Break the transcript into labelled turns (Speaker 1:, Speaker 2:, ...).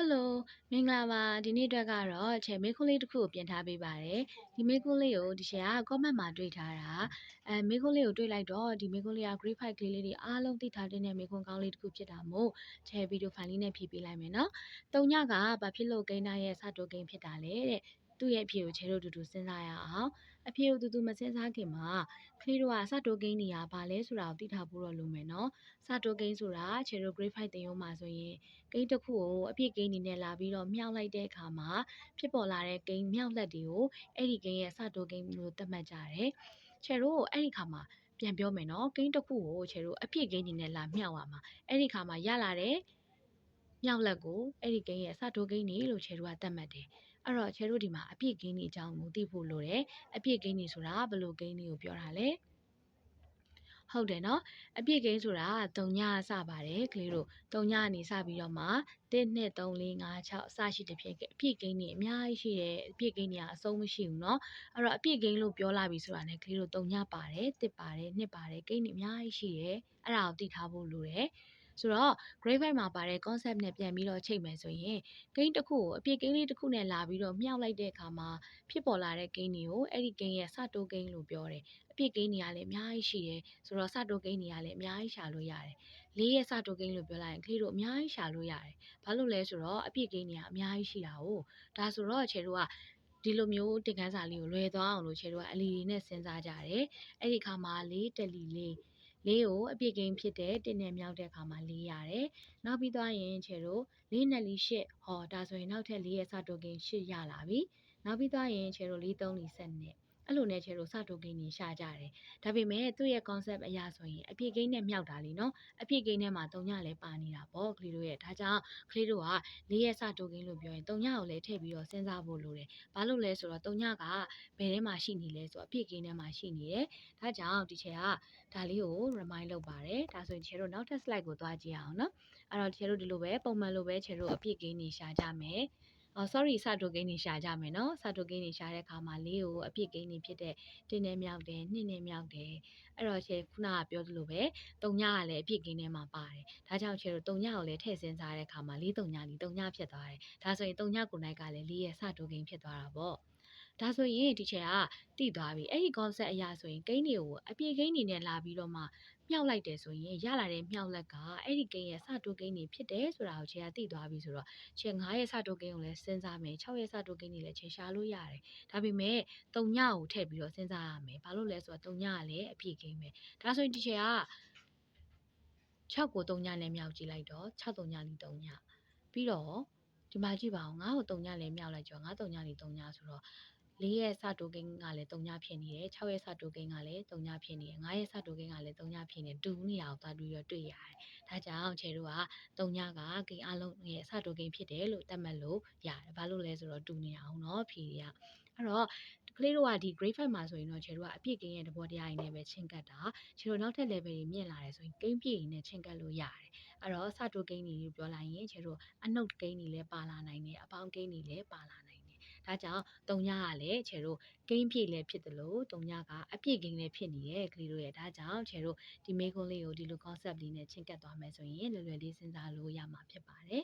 Speaker 1: Hello မင်္ဂလာပါဒီနေ့အတွက်ကတော့ချေမေးခွန်းလေးတစ်ခုကိုပြင်ထားပေးပါတယ်ဒီမေးခွန်းလေးကိုဒီချေက comment မှာတွေ့ထားတာမေးခွန်းလေးကိုတွေ့လိုက်တော့ဒီမေးခွန်းလေးက grade 5ကလေးလေးတွေအားလုံးသိထားတဲ့မေးခွန်းကောင်းလေးတစ်ခုဖြစ်တာမို့ချေဗီဒီယိုဖိုင်လေးနဲ့ဖြည့်ပေးလိုက်မယ်နော်တုံညကဘာဖြစ်လို့ဂိမ်းသားရဲ့စတိုဂိမ်းဖြစ်တာလဲတဲ့သူ့ရဲ့အဖြေကိုချေတို့တူတူစဉ်းစားရအောင်အဖြေကိုတူတူမစဉ်းစားခင်မှာကလေးတို့ကစတိုဂိမ်းနေရဘာလဲဆိုတာကိုသိထားဖို့တော့လိုမယ်နော်စတိုဂိမ်းဆိုတာချေတို့ grade 5တင်ရုံမှာဆိုရင်ဂိမ်းတစ်ခုကိုအပြည့်ဂိမ်းနေနဲ့လာပြီးတော့မြောက်လိုက်တဲ့အခါမှာဖြစ်ပေါ်လာတဲ့ဂိမ်းမြောက်လက်တွေကိုအဲ့ဒီဂိမ်းရဲ့စတိုဂိမ်းလို့သတ်မှတ်ကြတယ်။ချေတို့အဲ့ဒီခါမှာပြန်ပြောမယ်နော်ဂိမ်းတစ်ခုကိုချေတို့အပြည့်ဂိမ်းနေနဲ့လာမြောက်ရမှာအဲ့ဒီခါမှာရလာတဲ့မြောက်လက်ကိုအဲ့ဒီဂိမ်းရဲ့စတိုဂိမ်းနေလို့ချေတို့ကသတ်မှတ်တယ်။အဲ့တော့ချေတို့ဒီမှာအပြည့်ဂိမ်းနေအကြောင်းကိုသိဖို့လိုတယ်။အပြည့်ဂိမ်းနေဆိုတာဘယ်လိုဂိမ်းတွေကိုပြောတာလဲ။ဟုတ်တယ်နော်အပြည့်ကိန်းဆိုတာ3ညစပါတယ်ကလေးတို့3ညကနေစပြီးတော့မှ1 2 3 4 5 6အစရှိတဲ့ဖြစ်အပြည့်ကိန်းတွေအများကြီးရှိတယ်အပြည့်ကိန်းတွေကအဆုံးမရှိဘူးเนาะအဲ့တော့အပြည့်ကိန်းလို့ပြောလာပြီဆိုတာ ਨੇ ကလေးတို့3ညပါတယ်1ပါတယ်2ပါတယ်ကိန်းတွေအများကြီးရှိတယ်အဲ့ဒါကိုသိထားဖို့လိုတယ်ဆိုတော့ grade 5မှာပါတဲ့ concept နဲ့ပြန်ပြီးတော့ချိန်မယ်ဆိုရင်ဂိမ်းတစ်ခုကိုအပြည့်ဂိမ်းလေးတစ်ခုနဲ့လာပြီးတော့မြောက်လိုက်တဲ့အခါမှာဖြစ်ပေါ်လာတဲ့ဂိမ်းတွေကိုအဲ့ဒီဂိမ်းရဲ့စတိုးဂိမ်းလို့ပြောတယ်အပြည့်ဂိမ်းတွေကလည်းအများကြီးရှိတယ်ဆိုတော့စတိုဂိမ်းတွေကလည်းအများကြီးရှာလို့ရတယ်လေးရဲ့စတိုဂိမ်းလို့ပြောလိုက်ရင်ကလေးတို့အများကြီးရှာလို့ရတယ်ဘာလို့လဲဆိုတော့အပြည့်ဂိမ်းတွေကအများကြီးရှိတာ哦ဒါဆိုတော့ခြေတို့ကဒီလိုမျိုးတင်ခန်းစာလေးကိုလွယ်သွားအောင်လို့ခြေတို့ကအလီတွေနဲ့စဉ်းစားကြတယ်အဲ့ဒီခါမှာလေးတလီလေးလေးကိုအပြည့်ဂိမ်းဖြစ်တဲ့တင်းနဲ့မြောက်တဲ့အခါမှာလေးရတယ်နောက်ပြီးသွားရင်ခြေတို့လေးနဲ့လီ8ဟောဒါဆိုရင်နောက်ထပ်လေးရဲ့စတိုဂိမ်း8ရလာပြီနောက်ပြီးသွားရင်ခြေတို့လေး3လီ7နဲ့အဲ့လိုနဲ့ခြေတို့စတိုဂိမ်းကြီးရှာကြတယ်ဒါပေမဲ့သူ့ရဲ့ concept အရာဆိုရင်အပြည့်ဂိမ်းနဲ့မြောက်တာလीနော်အပြည့်ဂိမ်းထဲမှာ3ညလည်းပါနေတာပေါ့ကလေးတို့ရဲ့ဒါကြောင့်ကလေးတို့က4ရက်စတိုဂိမ်းလို့ပြောရင်3ညကိုလည်းထည့်ပြီးတော့စဉ်းစားဖို့လိုတယ်ဘာလို့လဲဆိုတော့3ညကဘယ်ထဲမှာရှိနေလဲဆိုတော့အပြည့်ဂိမ်းထဲမှာရှိနေတယ်ဒါကြောင့်ဒီချေကဒါလေးကို remind လုပ်ပါတယ်ဒါဆိုရင်ချေတို့နောက်ထပ် slide ကိုသွားကြည့်အောင်နော်အဲ့တော့ချေတို့ဒီလိုပဲပုံမှန်လိုပဲချေတို့အပြည့်ဂိမ်းတွေရှာကြမယ်sorry စတိုဂိမ်းတွေရှာကြမယ်နော်စတိုဂိမ်းတွေရှာတဲ့အခါမှာလေးကိုအပြည့်ဂိမ်းတွေဖြစ်တဲ့တင်းနဲ့မြောက်တယ်နှစ်နဲ့မြောက်တယ်အဲ့တော့ချေခုနကပြောသလိုပဲ3ညကလည်းအပြည့်ဂိမ်းထဲမှာပါတယ်ဒါကြောင့်ချေတို့3ညကိုလည်းထည့်စဉ်းစားတဲ့အခါမှာ4 3ညလီ3ညဖြစ်သွားတယ်ဒါဆိုရင်3ညကိုနိုင်ကလည်း4ရဲ့စတိုဂိမ်းဖြစ်သွားတာပေါ့ဒါဆိုရင်ဒီချက်ကတိသွားပြီအဲ့ဒီ concept အရာဆိုရင်ဂိမ်းတွေကိုအပြည့်ဂိမ်းတွေနဲ့လာပြီးတော့မှမြောက်လိုက်တယ်ဆိုရင်ရလာတဲ့မြောက်လက်ကအဲ့ဒီဂိမ်းရဲ့စတိုဂိမ်းတွေဖြစ်တယ်ဆိုတာကိုချက်ကသိသွားပြီဆိုတော့ချက်9ရဲ့စတိုဂိမ်းကိုလည်းစဉ်းစားမယ်6ရဲ့စတိုဂိမ်းတွေလည်းချက်ရှာလို့ရတယ်ဒါပေမဲ့3ညကိုထည့်ပြီးတော့စဉ်းစားရမယ်ဘာလို့လဲဆိုတော့3ညကလည်းအပြည့်ဂိမ်းပဲဒါဆိုရင်ဒီချက်က6ကို3ညနဲ့မြောက်ကြည့်လိုက်တော့6 3ညလီ3ညပြီးတော့ဒီမှာကြည့်ပါအောင်9ကို3ညလည်းမြောက်လိုက်ကြော9 3ညလီ3ညဆိုတော့4ရဲ့စတိုဂိမ်းကလည်း3ညဖြစ်နေတယ်6ရဲ့စတိုဂိမ်းကလည်း3ညဖြစ်နေတယ်9ရဲ့စတိုဂိမ်းကလည်း3ညဖြစ်နေတူနေအောင်သွားပြီးတော့တွေ့ရတယ်ဒါကြောင့်ခြေတို့က3ညကဂိမ်းအလုံးရဲ့စတိုဂိမ်းဖြစ်တယ်လို့သတ်မှတ်လို့ရတယ်ဘာလို့လဲဆိုတော့တူနေအောင်เนาะဖြေရအဲ့တော့ကလေးတို့ကဒီ grade 5မှာဆိုရင်တော့ခြေတို့ကအပြည့်ဂိမ်းရဲ့သဘောတရားတွေနဲ့ပဲချင်းကပ်တာခြေတို့နောက်ထပ် level တွေမြင့်လာတယ်ဆိုရင်ဂိမ်းပြည့်တွေနဲ့ချင်းကပ်လို့ရတယ်အဲ့တော့စတိုဂိမ်းတွေပြောလိုက်ရင်ခြေတို့အနှုတ်ဂိမ်းတွေလည်းပါလာနိုင်တယ်အပေါင်းဂိမ်းတွေလည်းပါလာနိုင်တယ်ဒါကြောင့်3ညကလည်းခြေတို့ဂိမ်းပြည့်လည်းဖြစ်တယ်လို့3ညကအပြည့်ဂိမ်းလည်းဖြစ်နေရဲ့ကလေးတို့ရဲ့ဒါကြောင့်ခြေတို့ဒီမေးခွန်းလေးကိုဒီလို concept လေးနဲ့ချင်းကပ်သွားမယ်ဆိုရင်လွယ်လွယ်လေးစဉ်းစားလို့ရမှာဖြစ်ပါတယ်